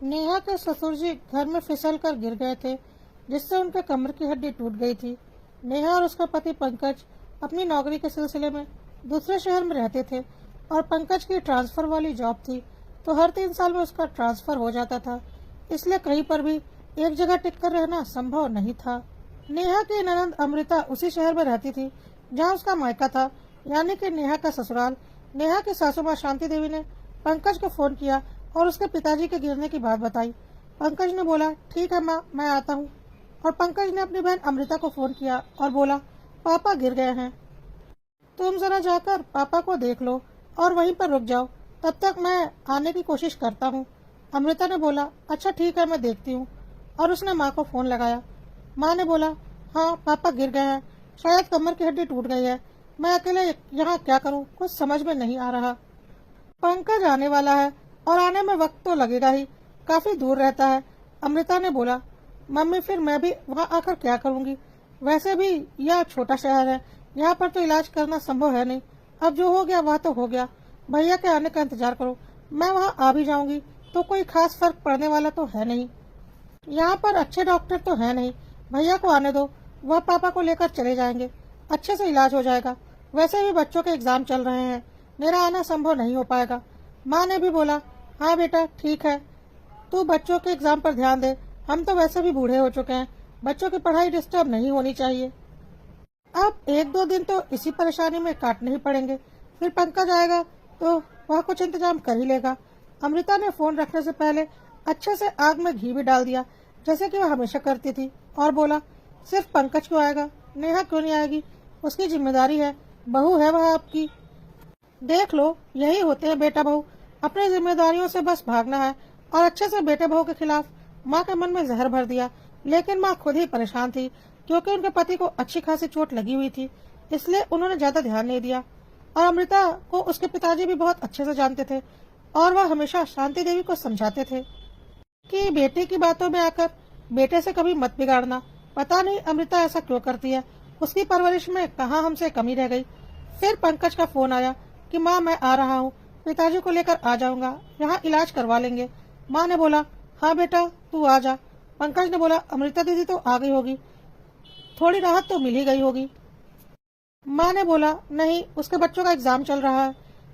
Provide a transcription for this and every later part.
नेहा के ससुर जी घर में फिसल कर गिर गए थे, जिससे उनके कमर की हड्डी टूट गई थी। नेहा और उसका पति पंकज अपनी नौकरी के सिलसिले में दूसरे शहर में रहते थे और पंकज की ट्रांसफर वाली जॉब थी, तो हर 3 साल में उसका ट्रांसफर हो जाता था। इसलिए कहीं पर भी एक जगह टिक कर रहना संभव नहीं था। नेहा की ननंद अमृता उसी शहर में रहती थी जहाँ उसका मायका था, यानी कि नेहा का ससुराल। नेहा की सासू माँ शांति देवी ने पंकज को फोन किया और उसके पिताजी के गिरने की बात बताई। पंकज ने बोला, ठीक है माँ, मैं आता हूँ। और पंकज ने अपनी बहन अमृता को फोन किया और बोला, पापा गिर गए हैं, तुम जरा जाकर पापा को देख लो और वहीं पर रुक जाओ, तब तक मैं आने की कोशिश करता हूँ। अमृता ने बोला, अच्छा ठीक है, मैं देखती हूँ। और उसने माँ को फोन लगाया। माँ ने बोला, हाँ पापा गिर गए हैं, शायद कमर की हड्डी टूट गई है, मैं अकेले यहाँ क्या करूँ, कुछ समझ में नहीं आ रहा। पंकज आने वाला है और आने में वक्त तो लगेगा ही, काफी दूर रहता है। अमृता ने बोला, मम्मी फिर मैं भी वहाँ आकर क्या करूँगी, वैसे भी यह छोटा शहर है, यहाँ पर तो इलाज करना संभव है नहीं। अब जो हो गया वह तो हो गया, भैया के आने का इंतजार करो, मैं वहाँ आ भी जाऊंगी तो कोई खास फर्क पड़ने वाला तो है नहीं। यहाँ पर अच्छे डॉक्टर तो है नहीं, भैया को आने दो, वह पापा को लेकर चले जाएंगे, अच्छे से इलाज हो जाएगा। वैसे भी बच्चों के एग्जाम चल रहे हैं, मेरा आना संभव नहीं हो पाएगा। माँ ने भी बोला, हाँ बेटा ठीक है, तू बच्चों के एग्जाम पर ध्यान दे, हम तो वैसे भी बूढ़े हो चुके हैं, बच्चों की पढ़ाई डिस्टर्ब नहीं होनी चाहिए। अब 1-2 दिन तो इसी परेशानी में काटने ही पड़ेंगे, फिर पंकज आएगा तो वह कुछ इंतजाम कर ही लेगा। अमृता ने फोन रखने से पहले अच्छे से आग में घी भी डाल दिया, जैसे कि वह हमेशा करती थी, और बोला, सिर्फ पंकज क्यों आएगा, नेहा क्यों नहीं आएगी, उसकी जिम्मेदारी है, बहू है वह आपकी। देख लो, यही होते हैं बेटा बहू, अपनी जिम्मेदारियों से बस भागना है। और अच्छे से बेटे बहू के खिलाफ माँ के मन में जहर भर दिया, लेकिन माँ खुद ही परेशान थी, क्योंकि उनके पति को अच्छी खासी चोट लगी हुई थी, इसलिए उन्होंने ज्यादा ध्यान नहीं दिया। और अमृता को उसके पिताजी भी बहुत अच्छे से जानते थे और वह हमेशा शांति देवी को समझाते थे कि बेटे की बातों में आकर बेटे से कभी मत बिगाड़ना। पता नहीं अमृता ऐसा क्यों करती है, उसकी परवरिश में कहाँ हमसे कमी रह गई। फिर पंकज का फोन आया कि माँ मैं आ रहा हूँ, पिताजी को लेकर आ जाऊंगा, यहाँ इलाज करवा लेंगे। माँ ने बोला, हाँ बेटा तू आ जा। पंकज ने बोला, अमृता दीदी तो आ गई होगी, थोड़ी राहत तो मिल ही गई होगी। माँ ने बोला, नहीं उसके बच्चों का एग्जाम चल रहा है।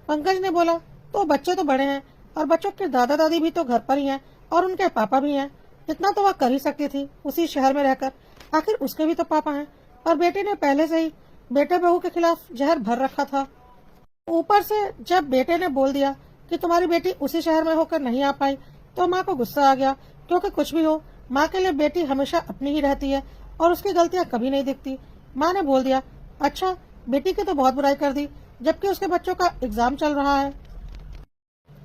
पंकज ने बोला, तो बच्चे तो बड़े हैं और बच्चों के दादा दादी भी तो घर पर ही हैं और उनके पापा भी हैं, इतना तो वह कर ही सकती थी उसी शहर में रहकर, आखिर उसके भी तो पापा हैं। और बेटे ने पहले से ही बेटे बहू के खिलाफ जहर भर रखा था। ऊपर से जब बेटे ने बोल दिया कि तुम्हारी बेटी उसी शहर में होकर नहीं आ पाई, तो माँ को गुस्सा आ गया, क्योंकि कुछ भी हो माँ के लिए बेटी हमेशा अपनी ही रहती है और उसकी गलतियाँ कभी नहीं दिखती। माँ ने बोल दिया, अच्छा बेटी की तो बहुत बुराई कर दी, जबकि उसके बच्चों का एग्जाम चल रहा है।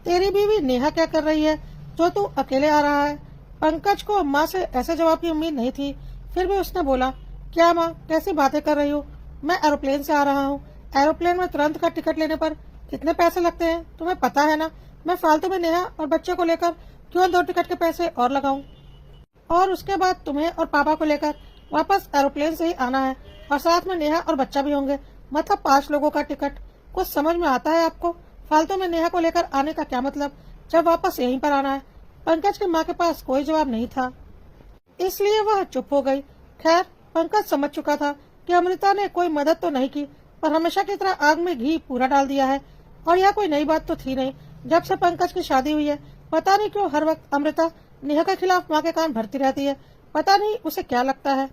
तेरी बीवी नेहा क्या कर रही है जो तू अकेले आ रहा है। पंकज को माँ से ऐसे जवाब की उम्मीद नहीं थी, फिर भी उसने बोला, क्या माँ कैसी बातें कर रही हो, मैं एरोप्लेन से आ रहा हूँ, एरोप्लेन में तुरंत का टिकट लेने पर कितने पैसे लगते हैं तुम्हें पता है ना, मैं फालतू में नेहा और बच्चे को लेकर क्यों 2 टिकट के पैसे और लगाऊं, और उसके बाद तुम्हें और पापा को लेकर वापस एरोप्लेन से ही आना है और साथ में नेहा और बच्चा भी होंगे, मतलब 5 लोगों का टिकट। कुछ समझ में आता है आपको, फालतू में नेहा को लेकर आने का क्या मतलब, जब वापस यहीं पर आना है। पंकज की माँ के पास कोई जवाब नहीं था, इसलिए वह चुप हो गई। खैर पंकज समझ चुका था कि अमृता ने कोई मदद तो नहीं की, पर हमेशा की तरह आग में घी पूरा डाल दिया है। और यह कोई नई बात तो थी नहीं, जब से पंकज की शादी हुई है पता नहीं क्यों हर वक्त अमृता नेहा के खिलाफ माँ के कान भरती रहती है, पता नहीं उसे क्या लगता है।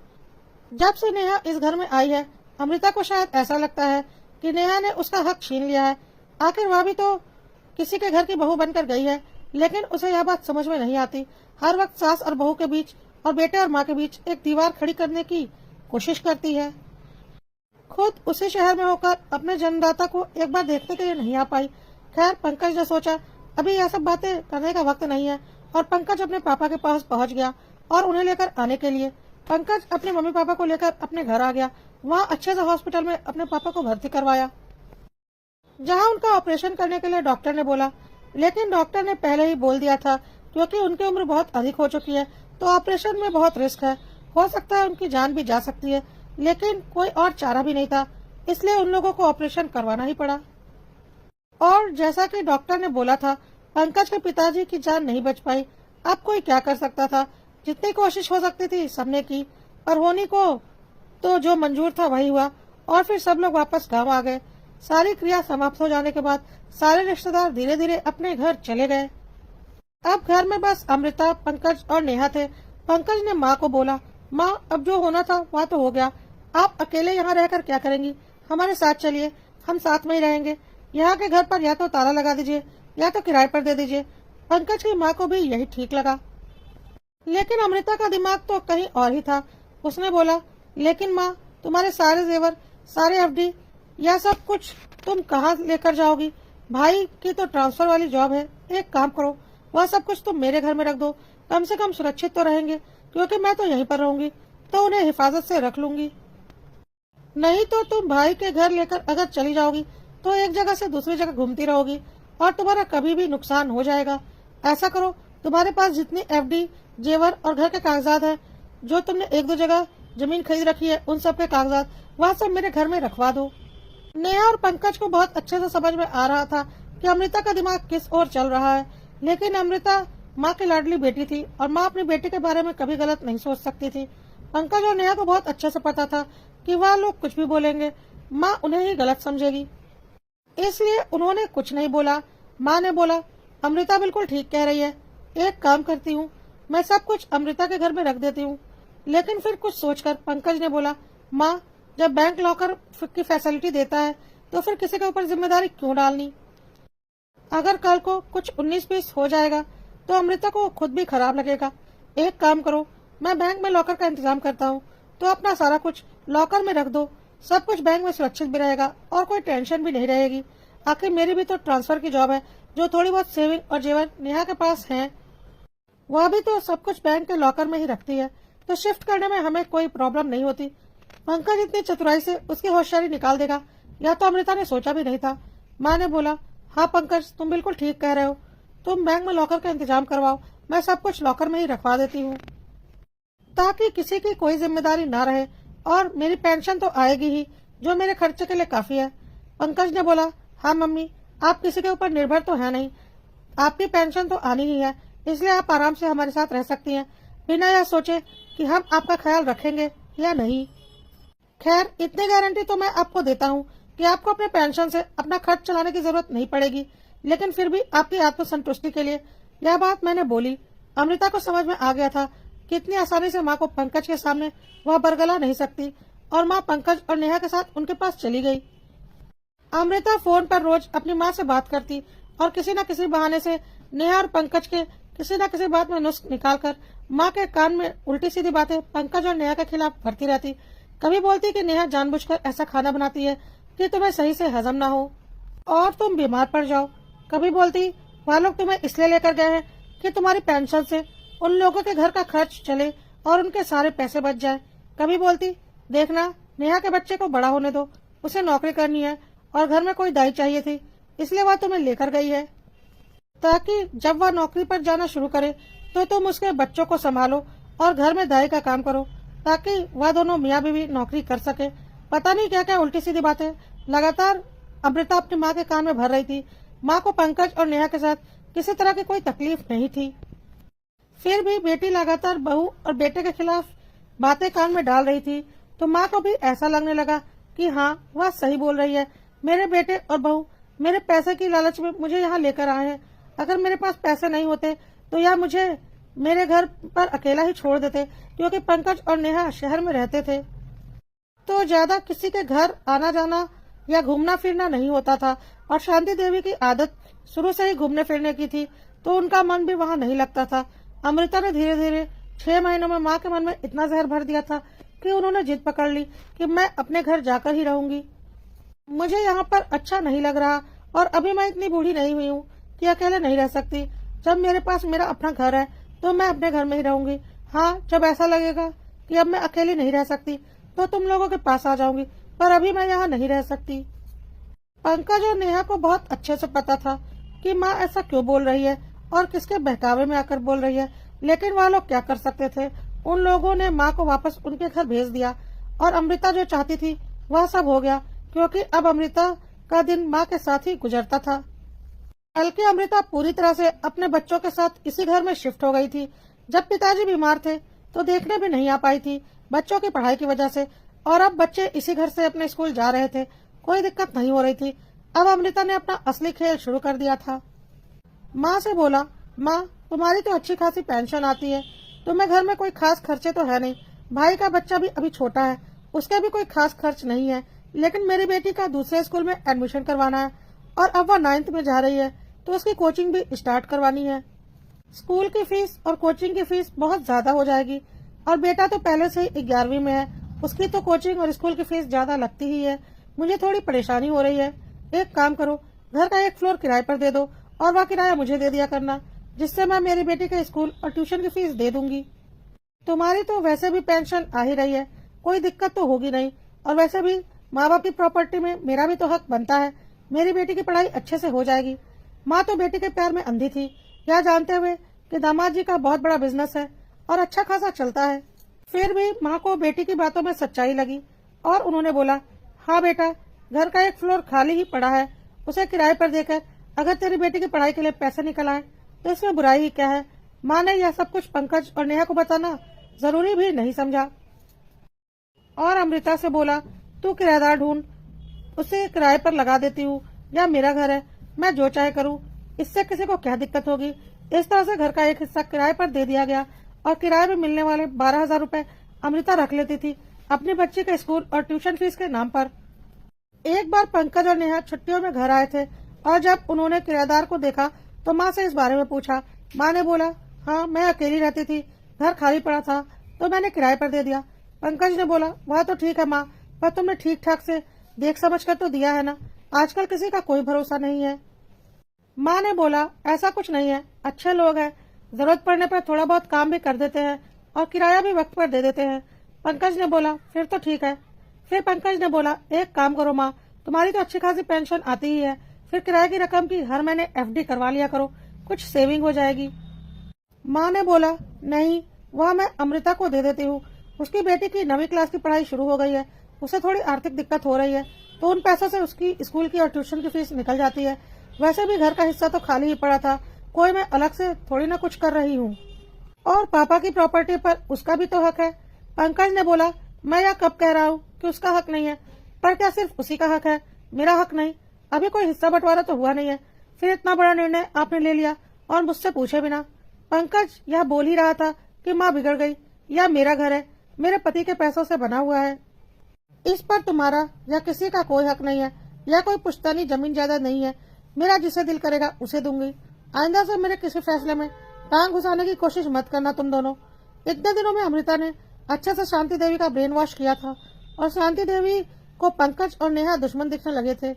जब से नेहा इस घर में आई है, अमृता को शायद ऐसा लगता है कि नेहा ने उसका हक छीन लिया है। आखिर वह भी तो किसी के घर की बहू बनकर गई है, लेकिन उसे यह बात समझ में नहीं आती। हर वक्त सास और बहू के बीच और बेटे और माँ के बीच एक दीवार खड़ी करने की कोशिश करती है। खुद उसी शहर में होकर अपने जन्मदाता को एक बार देखने के लिए नहीं आ पाई। खैर पंकज ने सोचा अभी यह सब बातें करने का वक्त नहीं है, और पंकज अपने पापा के पास पहुंच गया और उन्हें लेकर आने के लिए पंकज अपने मम्मी पापा को लेकर अपने घर आ गया। वहाँ अच्छे से हॉस्पिटल में अपने पापा को भर्ती करवाया, जहाँ उनका ऑपरेशन करने के लिए डॉक्टर ने बोला, लेकिन डॉक्टर ने पहले ही बोल दिया था क्योंकि उनकी उम्र बहुत अधिक हो चुकी है, तो ऑपरेशन में बहुत रिस्क है, हो सकता है उनकी जान भी जा सकती है, लेकिन कोई और चारा भी नहीं था, इसलिए उन लोगों को ऑपरेशन करवाना ही पड़ा। और जैसा कि डॉक्टर ने बोला था, पंकज के पिताजी की जान नहीं बच पाई। अब कोई क्या कर सकता था। जितनी कोशिश हो सकती थी सबने की, पर होनी को तो जो मंजूर था वही हुआ। और फिर सब लोग वापस गांव आ गए। सारी क्रिया समाप्त हो जाने के बाद सारे रिश्तेदार धीरे धीरे अपने घर चले गए। अब घर में बस अमृता, पंकज और नेहा थे। पंकज ने माँ को बोला, माँ अब जो होना था वह तो हो गया, आप अकेले यहाँ रहकर क्या करेंगी, हमारे साथ चलिए, हम साथ में ही रहेंगे। यहाँ के घर पर या तो ताला लगा दीजिए या तो किराए पर दे दीजिए। पंकज की माँ को भी यही ठीक लगा, लेकिन अमृता का दिमाग तो कहीं और ही था। उसने बोला, लेकिन माँ तुम्हारे सारे जेवर, सारे एफडी, यह सब कुछ तुम कहाँ लेकर जाओगी? भाई की तो ट्रांसफर वाली जॉब है, एक काम करो, वह सब कुछ तुम मेरे घर में रख दो, कम से कम सुरक्षित तो रहेंगे, क्योंकि मैं तो यहीं पर रहूंगी, तो उन्हें हिफाजत से रख लूंगी। नहीं तो तुम भाई के घर लेकर अगर चली जाओगी तो एक जगह से दूसरी जगह घूमती रहोगी और तुम्हारा कभी भी नुकसान हो जाएगा। ऐसा करो, तुम्हारे पास जितनी एफडी, जेवर और घर के कागजात हैं, जो तुमने एक दो जगह जमीन खरीद रखी है, उन सब के कागजात वह सब मेरे घर में रखवा दो। नेहा और पंकज को बहुत अच्छे से समझ में आ रहा था कि अमृता का दिमाग किस ओर चल रहा है, लेकिन अमृता माँ की लाडली बेटी थी और माँ अपनी बेटी के बारे में कभी गलत नहीं सोच सकती थी। पंकज और नेहा को बहुत अच्छे से पता था कि वह लोग कुछ भी बोलेंगे, माँ उन्हें ही गलत समझेगी, इसलिए उन्होंने कुछ नहीं बोला। माँ ने बोला, अमृता बिल्कुल ठीक कह रही है, एक काम करती हूँ, मैं सब कुछ अमृता के घर में रख देती हूँ। लेकिन फिर कुछ सोचकर पंकज ने बोला, माँ जब बैंक लॉकर की फैसिलिटी देता है तो फिर किसी के ऊपर जिम्मेदारी क्यों डालनी? अगर कल को कुछ 19-20 हो जाएगा तो अमृता को खुद भी खराब लगेगा। एक काम करो, मैं बैंक में लॉकर का इंतजाम करता हूँ, तो अपना सारा कुछ लॉकर में रख दो, सब कुछ बैंक में सुरक्षित भी रहेगा और कोई टेंशन भी नहीं रहेगी। आखिर मेरी भी तो ट्रांसफर की जॉब है, जो थोड़ी बहुत सेविंग और जेवर नेहा के पास है, वह भी तो सब कुछ बैंक के लॉकर में ही रखती है, तो शिफ्ट करने में हमें कोई प्रॉब्लम नहीं होती। पंकज इतनी चतुराई से उसकी होशियारी निकाल देगा, या तो अमृता ने सोचा भी नहीं था। माँ ने बोला, हाँ पंकज तुम बिल्कुल ठीक कह रहे हो, तुम बैंक में लॉकर का इंतजाम करवाओ, मैं सब कुछ लॉकर में ही रखवा देती हूँ, ताकि किसी की कोई जिम्मेदारी ना रहे, और मेरी पेंशन तो आएगी ही, जो मेरे खर्चे के लिए काफी है। पंकज ने बोला, हाँ मम्मी, आप किसी के ऊपर निर्भर तो है नहीं, आपकी पेंशन तो आनी ही है, इसलिए आप आराम से हमारे साथ रह सकती हैं, बिना यह सोचे कि हम आपका ख्याल रखेंगे या नहीं। खैर इतनी गारंटी तो मैं आपको देता हूँ कि आपको अपने पेंशन से अपना खर्च चलाने की जरूरत नहीं पड़ेगी, लेकिन फिर भी आपकी आत्मसंतुष्टि के लिए यह बात मैंने बोली। अमृता को समझ में आ गया था कि इतनी आसानी से माँ को पंकज के सामने वह बरगला नहीं सकती, और माँ पंकज और नेहा के साथ उनके पास चली गई। अमृता फोन पर रोज अपनी माँ से बात करती और किसी न किसी बहाने से नेहा और पंकज के किसी न किसी बात में नुस्ख निकालकर माँ के कान में उल्टी सीधी बातें पंकज और नेहा के खिलाफ भरती रहती। कभी बोलती कि नेहा जानबूझकर ऐसा खाना बनाती है कि तुम्हें सही से हजम ना हो और तुम बीमार पड़ जाओ। कभी बोलती वह लोग तुम्हें इसलिए लेकर गए हैं कि तुम्हारी पेंशन से उन लोगों के घर का खर्च चले और उनके सारे पैसे बच जाए। कभी बोलती, देखना नेहा के बच्चे को बड़ा होने दो, उसे नौकरी करनी है और घर में कोई दाई चाहिए थी, इसलिए वह तुम्हें लेकर गई है, ताकि जब वह नौकरी पर जाना शुरू करे तो तुम उसके बच्चों को संभालो और घर में दाई का काम करो, ताकि वह दोनों मियाँ बीवी नौकरी कर सके। पता नहीं क्या क्या उल्टी सीधी बातें लगातार अमृता अपनी माँ के कान में भर रही थी। माँ को पंकज और नेहा के साथ किसी तरह की कोई तकलीफ नहीं थी, फिर भी बेटी लगातार बहू और बेटे के खिलाफ बातें कान में डाल रही थी, तो माँ को भी ऐसा लगने लगा कि हाँ वह सही बोल रही है, मेरे बेटे और बहू मेरे पैसे की लालच में मुझे यहाँ लेकर आए हैं। अगर मेरे पास पैसे नहीं होते तो यह मुझे मेरे घर पर अकेला ही छोड़ देते, क्योंकि पंकज और नेहा शहर में रहते थे तो ज्यादा किसी के घर आना जाना या घूमना फिरना नहीं होता था, और शांति देवी की आदत शुरू से ही घूमने फिरने की थी, तो उनका मन भी वहाँ नहीं लगता था। अमृता ने धीरे धीरे 6 महीनों में माँ के मन में इतना जहर भर दिया था कि उन्होंने जिद पकड़ ली कि मैं अपने घर जाकर ही रहूंगी, मुझे यहाँ पर अच्छा नहीं लग रहा, और अभी मैं इतनी बूढ़ी नहीं हुई हूँ कि अकेले नहीं रह सकती। जब मेरे पास मेरा अपना घर है तो मैं अपने घर में ही रहूंगी। हाँ, जब ऐसा लगेगा कि अब मैं अकेली नहीं रह सकती तो तुम लोगों के पास आ जाऊंगी, पर अभी मैं यहाँ नहीं रह सकती। पंकज और नेहा को बहुत अच्छे से पता था कि माँ ऐसा क्यों बोल रही है और किसके बहकावे में आकर बोल रही है, लेकिन वह लोग क्या कर सकते थे। उन लोगों ने माँ को वापस उनके घर भेज दिया, और अमृता जो चाहती थी वह सब हो गया, क्योंकि अब अमृता का दिन माँ के साथ ही गुजरता था। कल की अमृता पूरी तरह से अपने बच्चों के साथ इसी घर में शिफ्ट हो गई थी। जब पिताजी बीमार थे तो देखने भी नहीं आ पाई थी बच्चों की पढ़ाई की वजह से, और अब बच्चे इसी घर से अपने स्कूल जा रहे थे, कोई दिक्कत नहीं हो रही थी। अब अमृता ने अपना असली खेल शुरू कर दिया था। माँ से बोला, माँ तुम्हारी तो अच्छी खासी पेंशन आती है, तुम्हें घर में कोई खास खर्चे तो है नहीं, भाई का बच्चा भी अभी छोटा है, उसके भी कोई खास खर्च नहीं है, लेकिन मेरी बेटी का दूसरे स्कूल में एडमिशन करवाना है और अब वह 9th में जा रही है तो उसकी कोचिंग भी स्टार्ट करवानी है। स्कूल की फीस और कोचिंग की फीस बहुत ज्यादा हो जाएगी, और बेटा तो पहले से ही 11वीं में है, उसकी तो कोचिंग और स्कूल की फीस ज्यादा लगती ही है। मुझे थोड़ी परेशानी हो रही है। एक काम करो, घर का एक फ्लोर किराए पर दे दो और वह किराया मुझे दे दिया करना, जिससे मैं मेरी बेटी के स्कूल और ट्यूशन की फीस दे दूंगी। तुम्हारी तो वैसे भी पेंशन आ ही रही है, कोई दिक्कत तो होगी नहीं, और वैसे भी माँ बाप की प्रॉपर्टी में मेरा भी तो हक बनता है, मेरी बेटी की पढ़ाई अच्छे से हो जाएगी। माँ तो बेटी के प्यार में अंधी थी, यह जानते हुए कि दामाद जी का बहुत बड़ा बिजनेस है और अच्छा खासा चलता है। फिर भी माँ को बेटी की बातों में सच्चाई लगी और उन्होंने बोला, हाँ बेटा, घर का एक फ्लोर खाली ही पड़ा है, उसे किराए पर देकर अगर तेरी बेटी की पढ़ाई के लिए पैसे निकल आए तो इसमें बुराई ही क्या है। माँ ने यह सब कुछ पंकज और नेहा को बताना जरूरी भी नहीं समझा और अमृता से बोला, तू किराएदार ढूंढ, उसे किराए पर लगा देती हूँ, या मेरा घर है, मैं जो चाहे करूँ, इससे किसी को क्या दिक्कत होगी। इस तरह से घर का एक हिस्सा किराए पर दे दिया गया और किराए में मिलने वाले 12,000 रूपए अमृता रख लेती थी अपनी बच्ची के स्कूल और ट्यूशन फीस के नाम पर। एक बार पंकज और नेहा छुट्टियों में घर आए थे और जब उन्होंने किराएदार को देखा तो माँ से इस बारे में पूछा। माँ ने बोला, हाँ मैं अकेली रहती थी, घर खाली पड़ा था तो मैंने किराए पर दे दिया। पंकज ने बोला, वह तो ठीक है माँ, पर तुमने ठीक ठाक से देख समझ कर तो दिया है ना, आजकल किसी का कोई भरोसा नहीं है। माँ ने बोला, ऐसा कुछ नहीं है, अच्छे लोग हैं, जरूरत पड़ने पर थोड़ा बहुत काम भी कर देते हैं और किराया भी वक्त पर दे देते हैं। पंकज ने बोला, फिर तो ठीक है। फिर पंकज ने बोला, एक काम करो माँ, तुम्हारी तो अच्छी खासी पेंशन आती ही है, फिर किराए की रकम की हर महीने FD करवा लिया करो, कुछ सेविंग हो जाएगी। माँ ने बोला, नहीं, वह मैं अमृता को दे देती हूँ, उसकी बेटी की 9वीं क्लास की पढ़ाई शुरू हो गई है, उसे थोड़ी आर्थिक दिक्कत हो रही है, तो उन पैसों से उसकी स्कूल की और ट्यूशन की फीस निकल जाती है। वैसे भी घर का हिस्सा तो खाली ही पड़ा था, कोई मैं अलग से थोड़ी ना कुछ कर रही हूँ, और पापा की प्रॉपर्टी पर उसका भी तो हक है। पंकज ने बोला, मैं यह कब कह रहा हूँ कि उसका हक नहीं है, पर क्या सिर्फ उसी का हक है, मेरा हक नहीं? अभी कोई हिस्सा बंटवारा तो हुआ नहीं है, फिर इतना बड़ा निर्णय आपने ले लिया और मुझसे पूछे बिना। पंकज यह बोल ही रहा था कि माँ बिगड़ गई, यह मेरा घर है, मेरे पति के पैसों से बना हुआ है, इस पर तुम्हारा या किसी का कोई हक नहीं है, यह कोई पुश्तैनी जमीन जायदाद नहीं है, मेरा जिसे दिल करेगा उसे दूंगी। आइंदा से मेरे किसी फैसले में टांग घुसाने की कोशिश मत करना तुम दोनों। इतने दिनों में अमृता ने अच्छे से शांति देवी का ब्रेन वॉश किया था और शांति देवी को पंकज और नेहा दुश्मन दिखने लगे थे।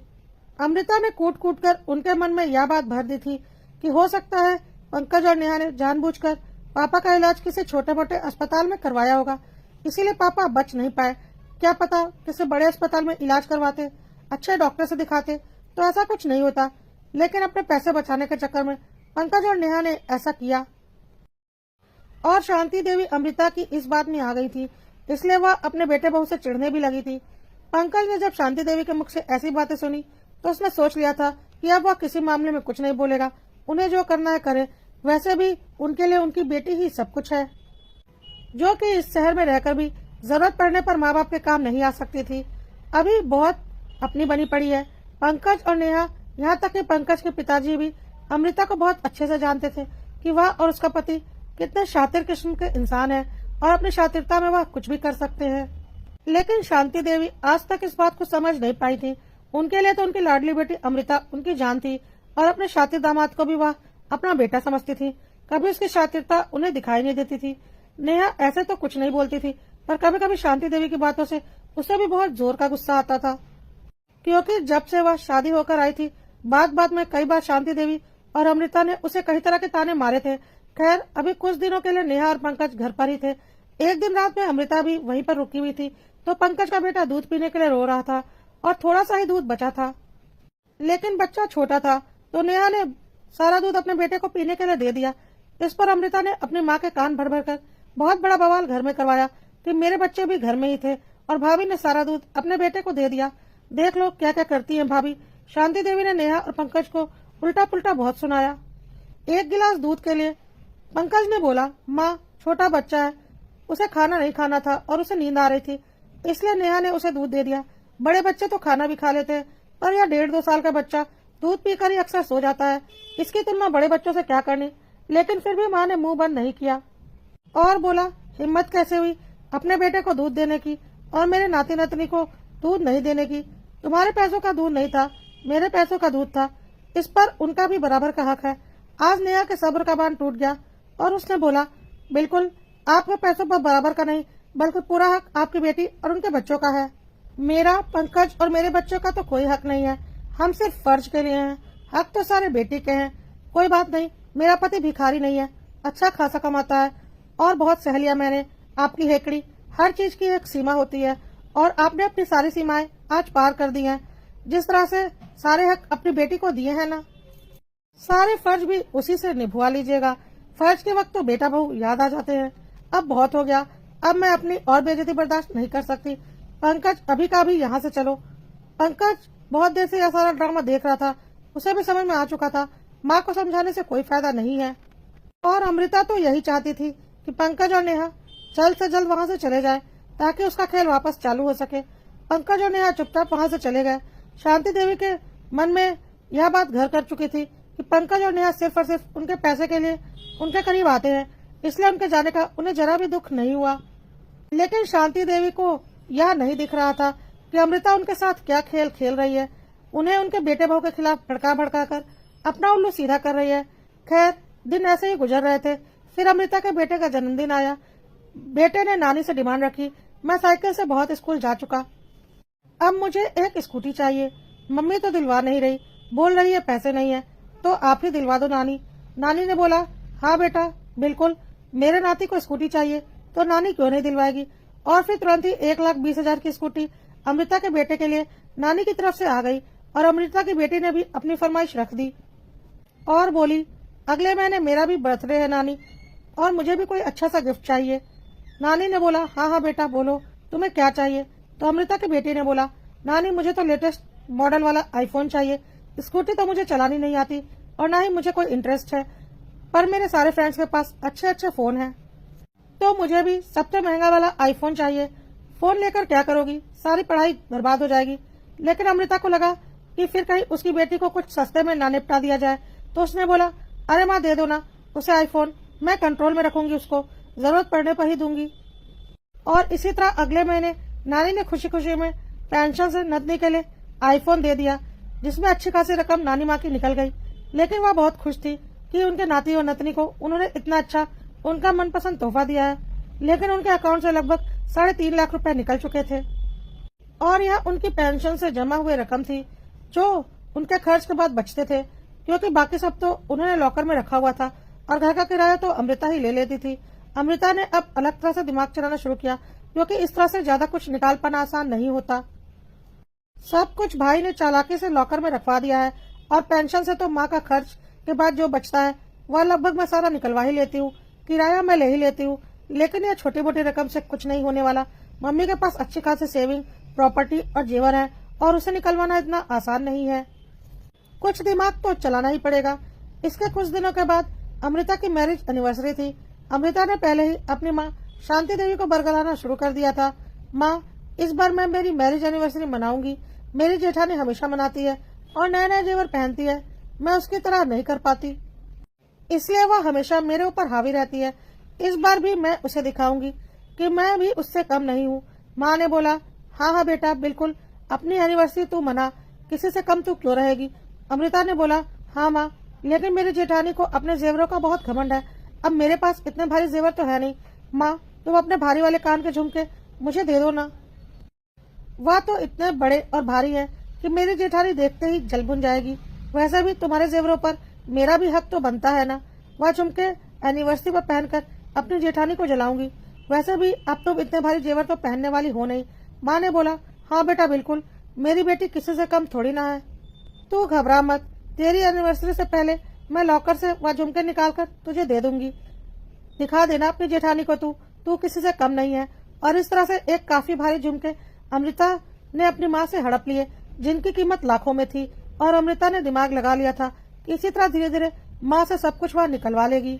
अमृता ने कूट कूट कर उनके मन में यह बात भर दी थी कि हो सकता है पंकज और नेहा ने जानबूझकर पापा का इलाज किसी छोटे मोटे अस्पताल में करवाया होगा, इसीलिए पापा बच नहीं पाए। क्या पता किसी बड़े अस्पताल में इलाज करवाते, अच्छे डॉक्टर से दिखाते तो ऐसा कुछ नहीं होता, लेकिन अपने पैसे बचाने के चक्कर में पंकज और नेहा ने ऐसा किया। और शांति देवी अमृता की इस बात में आ गई थी, इसलिए वह अपने बेटे बहू से चिढ़ने भी लगी थी। पंकज ने जब शांति देवी के मुख से ऐसी बातें सुनी तो उसने सोच लिया था कि अब वह किसी मामले में कुछ नहीं बोलेगा, उन्हें जो करना है करे, वैसे भी उनके लिए उनकी बेटी ही सब कुछ है, जो कि इस शहर में रहकर भी जरूरत पड़ने पर माँ बाप के काम नहीं आ सकती थी। अभी बहुत अपनी बनी पड़ी है। पंकज और नेहा, यहाँ तक कि पंकज के पिताजी भी अमृता को बहुत अच्छे से जानते थे कि वह और उसका पति कितने शातिर किस्म के इंसान हैं और अपनी शातिरता में वह कुछ भी कर सकते हैं। लेकिन शांति देवी आज तक इस बात को समझ नहीं पाई थी। उनके लिए तो उनकी लाडली बेटी अमृता उनकी जान थी और अपने शातिर दामाद को भी वह अपना बेटा समझती थी। कभी उसकी शातिरता उन्हें दिखाई नहीं देती थी। नेहा ऐसे तो कुछ नहीं बोलती थी, पर कभी कभी शांति देवी की बातों से उसे भी बहुत जोर का गुस्सा आता था, क्योंकि जब से वह शादी होकर आई थी, बात बात में कई बार शांति देवी और अमृता ने उसे कई तरह के ताने मारे थे। खैर, अभी कुछ दिनों के लिए नेहा और पंकज घर पर ही थे। एक दिन रात में अमृता भी वहीं पर रुकी हुई थी, तो पंकज का बेटा दूध पीने के लिए रो रहा था और थोड़ा सा ही दूध बचा था, लेकिन बच्चा छोटा था, तो नेहा ने सारा दूध अपने बेटे को पीने के लिए दे दिया। इस पर अमृता ने अपनी माँ के कान भर भर कर बहुत बड़ा बवाल घर में करवाया कि मेरे बच्चे भी घर में ही थे और भाभी ने सारा दूध अपने बेटे को दे दिया। देख लो क्या क्या करती हैं भाभी। शांति देवी ने नेहा और पंकज को उल्टा पुल्टा बहुत सुनाया। एक गिलास दूध के लिए पंकज ने बोला, माँ छोटा बच्चा है, उसे खाना नहीं खाना था और उसे नींद आ रही थी, इसलिए नेहा ने उसे दूध दे दिया। बड़े बच्चे तो खाना भी खा लेते हैं, पर यह 1.5-2 साल का बच्चा दूध पीकर ही अक्सर सो जाता है। इसकी तुलना बड़े बच्चों से क्या करनी। लेकिन फिर भी माँ ने मुंह बंद नहीं किया और बोला, हिम्मत कैसे हुई अपने बेटे को दूध देने की और मेरे नाती नातनी को दूध नहीं देने की। तुम्हारे पैसों का दूध नहीं था, मेरे पैसों का दूध था, इस पर उनका भी बराबर का हक है। आज नेहा के सब्र का बांध टूट गया और उसने बोला, बिल्कुल आपके पैसों पर बराबर का नहीं, बल्कि पूरा हक आपकी बेटी और उनके बच्चों का है। मेरा, पंकज और मेरे बच्चों का तो कोई हक नहीं है, हम सिर्फ फर्ज के लिए हैं, हक तो सारे बेटी के हैं। कोई बात नहीं, मेरा पति भिखारी नहीं है, अच्छा खासा कमाता है और बहुत सह लिया मैंने आपकी हेकड़ी। हर चीज की एक सीमा होती है और आपने अपनी सारी सीमाएं आज पार कर दी हैं। जिस तरह से सारे हक अपनी बेटी को दिए हैं ना, सारे फर्ज भी उसी से निभवा लीजिएगा। फर्ज के वक्त तो बेटा बहू याद आ जाते हैं। अब बहुत हो गया, अब मैं अपनी और बेइज्जती बर्दाश्त नहीं कर सकती। पंकज अभी का अभी यहाँ से चलो। पंकज बहुत देर से यह सारा ड्रामा देख रहा था, उसे भी समझ में आ चुका था माँ को समझाने से कोई फायदा नहीं है। और अमृता तो यही चाहती थी कि पंकज और नेहा जल्द से जल्द वहाँ से चले जाए ताकि उसका खेल वापस चालू हो सके। पंकज और नेहा चुपचाप वहाँ से चले गए। शांति देवी के मन में यह बात घर कर चुकी थी कि पंकज और नेहा सिर्फ और सिर्फ उनके पैसे के लिए उनके करीब आते हैं, इसलिए उनके जाने का उन्हें जरा भी दुख नहीं हुआ। लेकिन शांति देवी को यह नहीं दिख रहा था कि अमृता उनके साथ क्या खेल खेल रही है। उन्हें उनके बेटे बहू के खिलाफ भड़का भड़का कर अपना उल्लू सीधा कर रही है। खैर, दिन ऐसे ही गुजर रहे थे। फिर अमृता के बेटे का जन्मदिन आया। बेटे ने नानी से डिमांड रखी, मैं साइकिल से बहुत स्कूल जा चुका, अब मुझे एक स्कूटी चाहिए। मम्मी तो दिलवा नहीं रही, बोल रही है पैसे नहीं है, तो आप ही दिलवा दो नानी। नानी ने बोला, हाँ बेटा बिल्कुल, मेरे नाती को स्कूटी चाहिए तो नानी क्यों नहीं दिलवाएगी। और फिर तुरंत ही 1,20,000 की स्कूटी अमृता के बेटे के लिए नानी की तरफ से आ गई और अमृता की बेटी ने भी अपनी फरमाइश रख दी और बोली, अगले महीने मेरा भी बर्थडे है नानी, और मुझे भी कोई अच्छा सा गिफ्ट चाहिए। नानी ने बोला, हाँ हाँ बेटा बोलो तुम्हें क्या चाहिए। तो अमृता की बेटी ने बोला, नानी मुझे तो लेटेस्ट मॉडल वाला आईफोन चाहिए, स्कूटी तो मुझे चलानी नहीं आती और ना ही मुझे कोई इंटरेस्ट है, पर मेरे सारे फ्रेंड्स के पास अच्छे अच्छे फोन हैं, तो मुझे भी सबसे महंगा वाला आईफोन चाहिए। फोन लेकर क्या करोगी, सारी पढ़ाई बर्बाद हो जाएगी। लेकिन अमृता को लगा कि फिर कहीं उसकी बेटी को कुछ सस्ते में ना निपटा दिया जाए, तो उसने बोला, अरे माँ दे दो ना उसे आईफोन, मैं कंट्रोल में रखूंगी, उसको जरूरत पड़ने पर ही दूंगी। और इसी तरह अगले महीने नानी ने खुशी खुशी में पेंशन से नतनी के लिए आईफोन दे दिया, जिसमें अच्छी खासी रकम नानी माँ की निकल गई। लेकिन वह बहुत खुश थी कि उनके नाती और नतनी को उन्होंने इतना अच्छा उनका मनपसंद तोहफा दिया है। लेकिन उनके अकाउंट से लगभग 3.5 लाख रुपए निकल चुके थे और यह उनकी पेंशन से जमा हुई रकम थी जो उनके खर्च के बाद बचते थे, क्योंकि बाकी सब तो उन्होंने लॉकर में रखा हुआ था और घर का किराया तो अमृता ही ले लेती थी। अमृता ने अब अलग तरह से दिमाग चलाना शुरू किया, क्योंकि इस तरह से ज्यादा कुछ निकाल पाना आसान नहीं होता। सब कुछ भाई ने चालाकी से लॉकर में रखवा दिया है और पेंशन से तो माँ का खर्च के बाद जो बचता है वह लगभग मैं सारा निकलवा ही लेती हूँ, किराया मैं ले ही लेती हूँ। लेकिन यह छोटी मोटी रकम से कुछ नहीं होने वाला। मम्मी के पास अच्छी खासी सेविंग, प्रॉपर्टी और जेवर है और उसे निकलवाना इतना आसान नहीं है। कुछ दिमाग तो चलाना ही पड़ेगा। इसके कुछ दिनों के बाद अमृता की मैरिज एनिवर्सरी थी। अमृता ने पहले ही अपनी माँ शांति देवी को बरगलाना शुरू कर दिया था, माँ इस बार मैं मेरी मैरिज एनिवर्सरी मनाऊंगी। मेरी जेठानी हमेशा मनाती है और नए नए जेवर पहनती है, मैं उसकी तरह नहीं कर पाती, इसलिए वह हमेशा मेरे ऊपर हावी रहती है। इस बार भी मैं उसे दिखाऊंगी कि मैं भी उससे कम नहीं हूँ। माँ ने बोला, हाँ हाँ बेटा बिल्कुल, अपनी एनिवर्सरी तू मना, किसी से कम तू क्यों रहेगी। अमृता ने बोला, हाँ माँ, लेकिन मेरी जेठानी को अपने जेवरों का बहुत घमंड है, अब मेरे पास इतने भारी जेवर तो है नहीं। माँ तुम अपने भारी वाले कान के झुमके मुझे दे दो ना, वह तो इतने बड़े और भारी है कि मेरी जेठानी देखते ही जल भुन जाएगी। वैसे भी तुम्हारे जेवरों पर मेरा भी हक तो बनता है ना। वह झुमके एनिवर्सरी पर पहनकर अपनी जेठानी को जलाऊंगी। वैसे भी अब तुम इतने भारी जेवर तो पहनने वाली हो नहीं। माँ ने बोला, हाँ बेटा बिल्कुल, मेरी बेटी किसी से कम थोड़ी ना है, तू घबरा मत, तेरी एनिवर्सरी से पहले मैं लॉकर से वह झुमके निकालकर तुझे दे दूंगी। दिखा देना अपनी जेठानी को तू किसी से कम नहीं है। और इस तरह से एक काफी भारी झुमके अमृता ने अपनी माँ से हड़प लिए, जिनकी कीमत लाखों में थी। और अमृता ने दिमाग लगा लिया था कि इसी तरह धीरे धीरे माँ से सब कुछ वह निकलवा लेगी।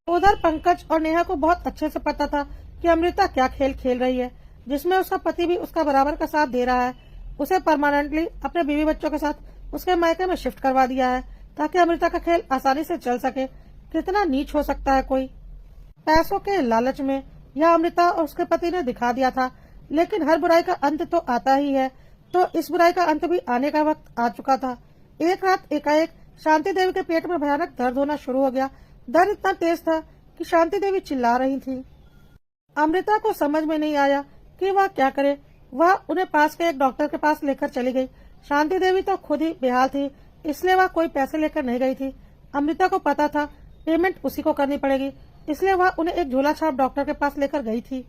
उधर पंकज और नेहा को बहुत अच्छे से पता था कि अमृता क्या खेल खेल रही है, जिसमें उसका पति भी उसका बराबर का साथ दे रहा है। उसे परमानेंटली अपने बीवी बच्चों के साथ उसके मायके में शिफ्ट करवा दिया है ताकि अमृता का खेल आसानी से चल सके। कितना नीच हो सकता है कोई। पैसों के लालच में यह अमृता और उसके पति ने दिखा दिया था, लेकिन हर बुराई का अंत तो आता ही है। तो इस बुराई का अंत भी आने का वक्त आ चुका था। एक रात एकाएक शांति देवी के पेट में भयानक दर्द होना शुरू हो गया। दर्द इतना तेज था कि शांति देवी चिल्ला रही थी। अमृता को समझ में नहीं आया कि वह क्या करे। वह उन्हें पास के एक डॉक्टर के पास लेकर चली गई। शांति देवी तो खुद ही बेहाल थी, इसलिए वह कोई पैसे लेकर नहीं गई थी। अमृता को पता था पेमेंट उसी को करनी पड़ेगी, इसलिए वह उन्हें एक झोला छाप डॉक्टर के पास लेकर गई थी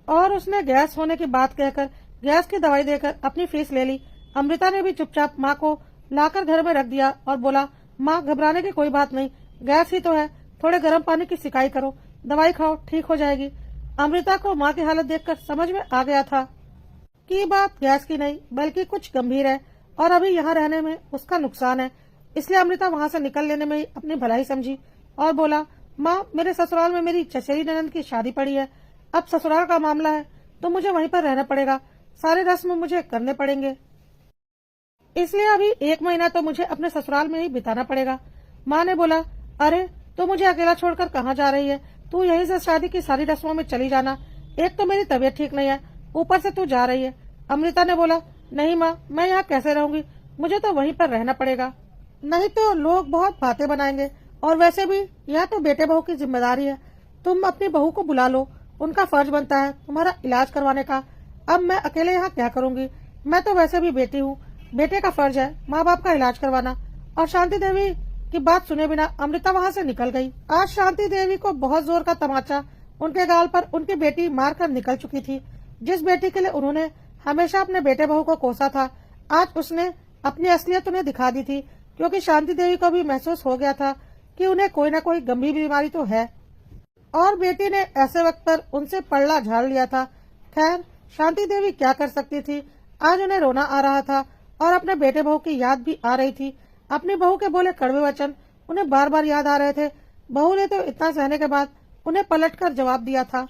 और उसने गैस होने की बात कहकर गैस की दवाई देकर अपनी फीस ले ली। अमृता ने भी चुपचाप माँ को लाकर घर में रख दिया और बोला, माँ घबराने की कोई बात नहीं, गैस ही तो है, थोड़े गर्म पानी की सिकाई करो, दवाई खाओ, ठीक हो जाएगी। अमृता को माँ की हालत देखकर समझ में आ गया था कि बात गैस की नहीं बल्कि कुछ गंभीर है और अभी यहाँ रहने में उसका नुकसान है। इसलिए अमृता वहाँ से निकल लेने में ही अपनी भलाई समझी और बोला, माँ मेरे ससुराल में मेरी चचेरी ननद की शादी पड़ी है, अब ससुराल का मामला है तो मुझे वहीं पर रहना पड़ेगा, सारे रस्म मुझे करने पड़ेंगे, इसलिए अभी 1 महीना तो मुझे अपने ससुराल में ही बिताना पड़ेगा। माँ ने बोला, अरे तो मुझे अकेला छोड़कर कहाँ जा रही है, तू यहीं से शादी की सारी रस्मों में चली जाना, एक तो मेरी तबीयत ठीक नहीं है, ऊपर से तू जा रही है। अमृता ने बोला, नहीं माँ मैं यहाँ कैसे रहूंगी, मुझे तो वहीं पर रहना पड़ेगा, नहीं तो लोग बहुत बातें बनाएंगे और वैसे भी यह तो बेटे बहू की जिम्मेदारी है, तुम अपनी बहू को बुला लो, उनका फर्ज बनता है तुम्हारा इलाज करवाने का। अब मैं अकेले यहाँ क्या करूँगी, मैं तो वैसे भी बेटी हूँ, बेटे का फर्ज है माँ बाप का इलाज करवाना। और शांति देवी की बात सुने बिना अमृता वहाँ से निकल गई। आज शांति देवी को बहुत जोर का तमाचा उनके गाल पर उनकी बेटी मार कर निकल चुकी थी। जिस बेटी के लिए उन्होंने हमेशा अपने बेटे बहू को कोसा था, आज उसने अपनी असलियत उन्हें दिखा दी थी, क्योंकि शांति देवी को भी महसूस हो गया था कि उन्हें कोई न कोई गंभीर बीमारी तो है और बेटी ने ऐसे वक्त पर उनसे पल्ला झाड़ लिया था। खैर शांति देवी क्या कर सकती थी। आज उन्हें रोना आ रहा था और अपने बेटे बहू की याद भी आ रही थी। अपनी बहू के बोले कड़वे वचन उन्हें बार बार याद आ रहे थे। बहू ने तो इतना सहने के बाद उन्हें पलटकर जवाब दिया था,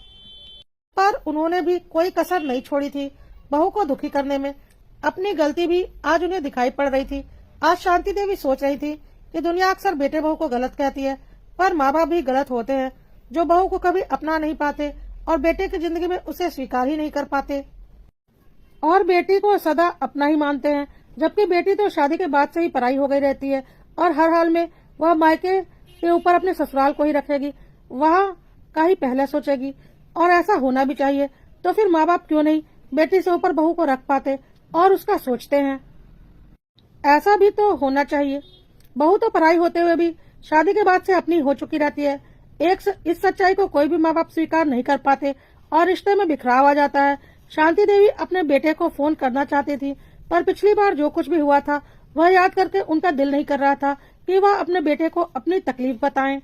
पर उन्होंने भी कोई कसर नहीं छोड़ी थी बहू को दुखी करने में। अपनी गलती भी आज उन्हें दिखाई पड़ रही थी। आज शांति देवी सोच रही थी कि दुनिया अक्सर बेटे बहू को गलत कहती है, पर माँ बाप भी गलत होते हैं जो बहू को कभी अपना नहीं पाते और बेटे की जिंदगी में उसे स्वीकार ही नहीं कर पाते और बेटी को सदा अपना ही मानते हैं, जबकि बेटी तो शादी के बाद से ही पराई हो गई रहती है और हर हाल में वह मायके के ऊपर अपने ससुराल को ही रखेगी, वहाँ का ही पहले सोचेगी। और ऐसा होना भी चाहिए। तो फिर माँ बाप क्यों नहीं बेटी से ऊपर बहू को रख पाते और उसका सोचते हैं। ऐसा भी तो होना चाहिए। बहू तो पराई होते हुए भी शादी के बाद से अपनी हो चुकी रहती है। इस सच्चाई को कोई भी माँ बाप स्वीकार नहीं कर पाते और रिश्ते में बिखराव आ जाता है। शांति देवी अपने बेटे को फोन करना चाहती थी, पर पिछली बार जो कुछ भी हुआ था वह याद करके उनका दिल नहीं कर रहा था कि वह अपने बेटे को अपनी तकलीफ बताएं।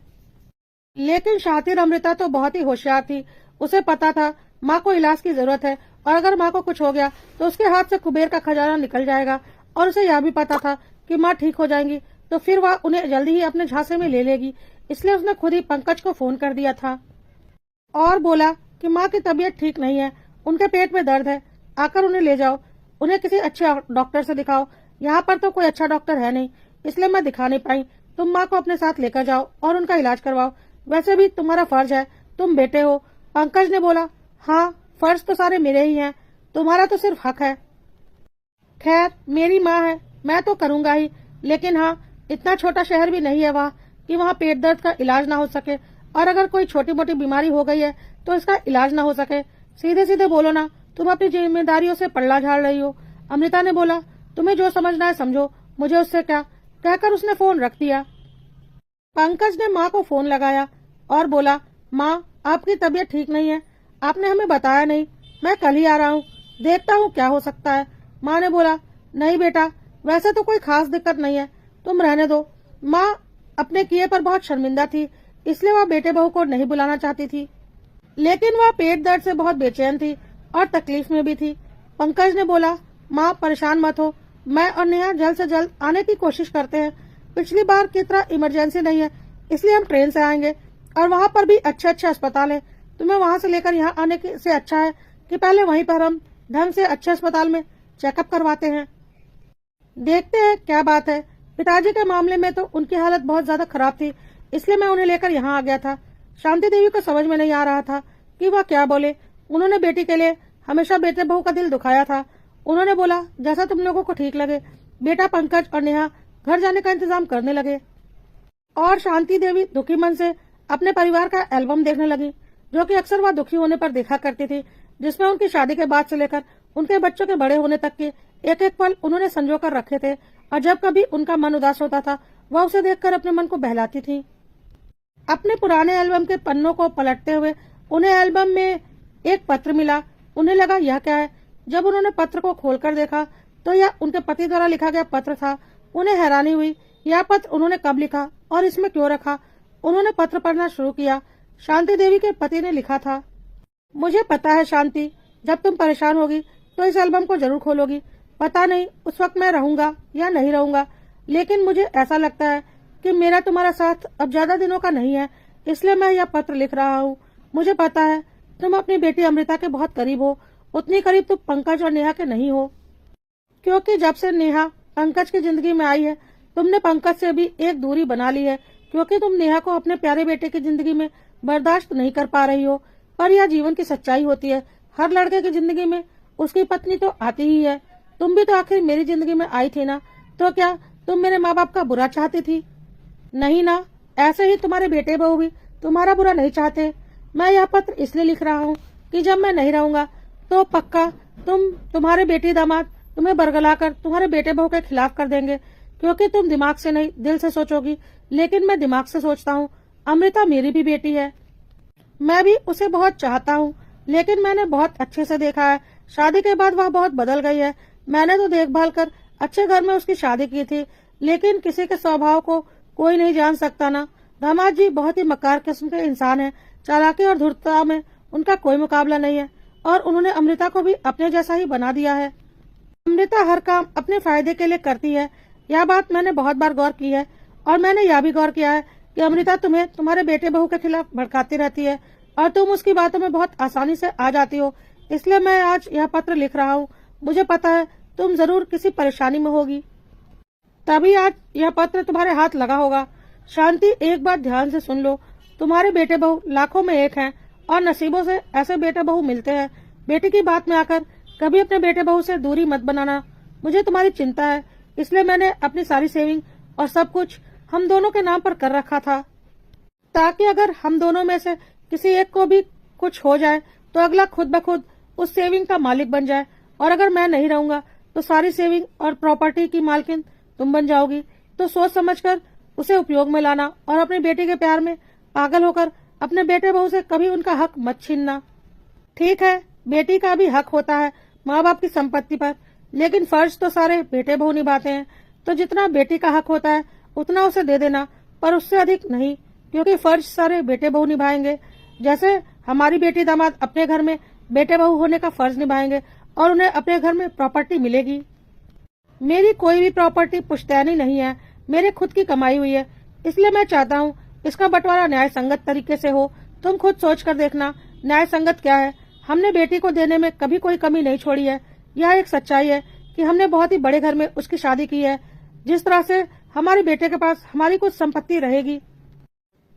लेकिन शातिर अमृता तो बहुत ही होशियार थी। उसे पता था माँ को इलाज की जरूरत है और अगर माँ को कुछ हो गया तो उसके हाथ से कुबेर का खजाना निकल जाएगा। और उसे यह भी पता था कि माँ ठीक हो जाएंगी तो फिर वह उन्हें जल्दी ही अपने झांसे में ले लेगी। इसलिए उसने खुद ही पंकज को फोन कर दिया था और बोला कि माँ की तबीयत ठीक नहीं है, उनके पेट में दर्द है, आकर उन्हें ले जाओ, उन्हें किसी अच्छे डॉक्टर से दिखाओ। यहाँ पर तो कोई अच्छा डॉक्टर है नहीं, इसलिए मैं दिखा नहीं पाई। तुम माँ को अपने साथ लेकर जाओ और उनका इलाज करवाओ, वैसे भी तुम्हारा फर्ज है, तुम बेटे हो। पंकज ने बोला, हाँ फर्ज तो सारे मेरे ही हैं, तुम्हारा तो सिर्फ हक है। खैर मेरी माँ है, मैं तो करूंगा ही, लेकिन हाँ इतना छोटा शहर भी नहीं है वहाँ कि वहाँ पेट दर्द का इलाज ना हो सके, और अगर कोई छोटी मोटी बीमारी हो गई है तो इसका इलाज ना हो सके। सीधे सीधे बोलो ना, तुम अपनी जिम्मेदारियों से पल्ला झाड़ रही हो। अमृता ने बोला, तुम्हें जो समझना है समझो, मुझे उससे क्या, कहकर उसने फोन रख दिया। पंकज ने माँ को फोन लगाया और बोला, माँ आपकी तबीयत ठीक नहीं है, आपने हमें बताया नहीं, मैं कल ही आ रहा हूँ, देखता हूँ क्या हो सकता है। माँ ने बोला, नहीं बेटा वैसे तो कोई खास दिक्कत नहीं है, तुम रहने दो। माँ अपने किए पर बहुत शर्मिंदा थी, इसलिए वह बेटे बहू को नहीं बुलाना चाहती थी, लेकिन वह पेट दर्द से बहुत बेचैन थी और तकलीफ में भी थी। पंकज ने बोला, माँ परेशान मत हो, मैं और नेहा जल्द से जल्द आने की कोशिश करते हैं, पिछली बार की तरह इमरजेंसी नहीं है, इसलिए हम ट्रेन से आएंगे और वहाँ पर भी अच्छे अच्छे अस्पताल है। तुम्हें वहाँ से लेकर यहाँ आने से अच्छा है कि पहले वहीं पर हम ढंग से अच्छे अस्पताल में चेकअप करवाते हैं। देखते हैं क्या बात है। पिताजी के मामले में तो उनकी हालत बहुत ज्यादा खराब थी, इसलिए मैं उन्हें लेकर यहाँ आ गया था। शांति देवी को समझ में नहीं आ रहा था कि वह क्या बोले। उन्होंने बेटी के लिए हमेशा बेटे बहू का दिल दुखाया था। उन्होंने बोला, जैसा तुम लोगों को ठीक लगे। बेटा पंकज और नेहा घर जाने का इंतजाम करने लगे और शांति देवी दुखी मन से अपने परिवार का एल्बम देखने लगी, जो कि अक्सर वह दुखी होने पर देखा करती थी, जिसमें उनकी शादी के बाद से लेकर उनके बच्चों के बड़े होने तक के एक एक पल उन्होंने संजो कर रखे थे। और जब कभी उनका मन उदास होता था, वह उसे देखकर अपने मन को बहलाती थी। अपने पुराने एल्बम के पन्नों को पलटते हुए उन्हें एल्बम में एक पत्र मिला। उन्हें लगा यह क्या है। जब उन्होंने पत्र को खोलकर देखा तो यह उनके पति द्वारा लिखा गया पत्र था। उन्हें हैरानी हुई, यह पत्र उन्होंने कब लिखा और इसमें क्यों रखा। उन्होंने पत्र पढ़ना शुरू किया। शांति देवी के पति ने लिखा था, मुझे पता है शांति, जब तुम परेशान होगी तो इस एल्बम को जरूर खोलोगी। पता नहीं उस वक्त मैं रहूंगा या नहीं रहूंगा, लेकिन मुझे ऐसा लगता है कि मेरा तुम्हारा साथ अब ज्यादा दिनों का नहीं है, इसलिए मैं यह पत्र लिख रहा हूँ। मुझे पता है तुम अपनी बेटी अमृता के बहुत करीब हो, उतनी करीब तुम पंकज और नेहा के नहीं हो, क्योंकि जब से नेहा पंकज की जिंदगी में आई है, तुमने पंकज से भी एक दूरी बना ली है, क्योंकि तुम नेहा को अपने प्यारे बेटे की जिंदगी में बर्दाश्त नहीं कर पा रही हो। पर यह जीवन की सच्चाई होती है। हर लड़के की जिंदगी में उसकी पत्नी तो आती ही है। तुम भी तो आखिर मेरी जिंदगी में आई थी ना, तो क्या तुम मेरे माँ बाप का बुरा चाहती थी? नहीं ना। ऐसे ही तुम्हारे बेटे बहू भी तुम्हारा बुरा नहीं चाहते। मैं यह पत्र इसलिए लिख रहा हूँ कि जब मैं नहीं रहूंगा तो पक्का तुम्हारे बेटी दामाद तुम्हें बरगलाकर तुम्हारे बेटे बहू के खिलाफ कर देंगे, क्योंकि तुम दिमाग से नहीं दिल से सोचोगी, लेकिन मैं दिमाग से सोचता हूँ। अमृता मेरी भी बेटी है, मैं भी उसे बहुत चाहता हूँ, लेकिन मैंने बहुत अच्छे से देखा है शादी के बाद वह बहुत बदल गई है। मैंने तो देखभाल कर अच्छे घर में उसकी शादी की थी, लेकिन किसी के स्वभाव को कोई नहीं जान सकता ना। दामाद जी बहुत ही मक्कार किस्म के इंसान हैं। चालाकी और धूर्तता में उनका कोई मुकाबला नहीं है, और उन्होंने अमृता को भी अपने जैसा ही बना दिया है। अमृता हर काम अपने फायदे के लिए करती है, यह बात मैंने बहुत बार गौर की है। और मैंने यह भी गौर किया है कि अमृता तुम्हें तुम्हारे बेटे बहू के खिलाफ भड़काती रहती है, और तुम उसकी बातों में बहुत आसानी से आ जाती हो। इसलिए मैं आज यह पत्र लिख रहा हूँ। मुझे पता है तुम जरूर किसी परेशानी में होगी, तभी आज यह पत्र तुम्हारे हाथ लगा होगा। शांति, एक बात ध्यान से सुन लो। तुम्हारे बेटे बहू लाखों में एक हैं, और नसीबों से ऐसे बेटे बहू मिलते हैं। बेटी की बात में आकर कभी अपने बेटे बहू से दूरी मत बनाना। मुझे तुम्हारी चिंता है, इसलिए मैंने अपनी सारी सेविंग और सब कुछ हम दोनों के नाम पर कर रखा था, ताकि अगर हम दोनों में से किसी एक को भी कुछ हो जाए तो अगला खुद ब खुद उस सेविंग का मालिक बन जाए। और अगर मैं नहीं रहूंगा तो सारी सेविंग और प्रॉपर्टी की मालकिन तुम बन जाओगी। तो सोच समझकर उसे उपयोग में लाना, और अपनी बेटी के प्यार में पागल होकर अपने बेटे बहू से कभी उनका हक मत छीनना। ठीक है, बेटी का भी हक होता है माँ बाप की संपत्ति पर, लेकिन फर्ज तो सारे बेटे बहू निभाते हैं। तो जितना बेटी का हक होता है उतना उसे दे देना, पर उससे अधिक नहीं, क्योंकि फर्ज सारे बेटे बहू निभाएंगे। जैसे हमारी बेटी दामाद अपने घर में बेटे बहू होने का फर्ज निभाएंगे, और उन्हें अपने घर में प्रॉपर्टी मिलेगी। मेरी कोई भी प्रॉपर्टी पुश्तैनी नहीं है, मेरे खुद की कमाई हुई है, इसलिए मैं चाहता हूँ इसका बंटवारा न्याय संगत तरीके से हो। तुम खुद सोच कर देखना न्याय संगत क्या है। हमने बेटी को देने में कभी कोई कमी नहीं छोड़ी है। यह एक सच्चाई है कि हमने बहुत ही बड़े घर में उसकी शादी की है। जिस तरह से हमारे बेटे के पास हमारी कुछ संपत्ति रहेगी,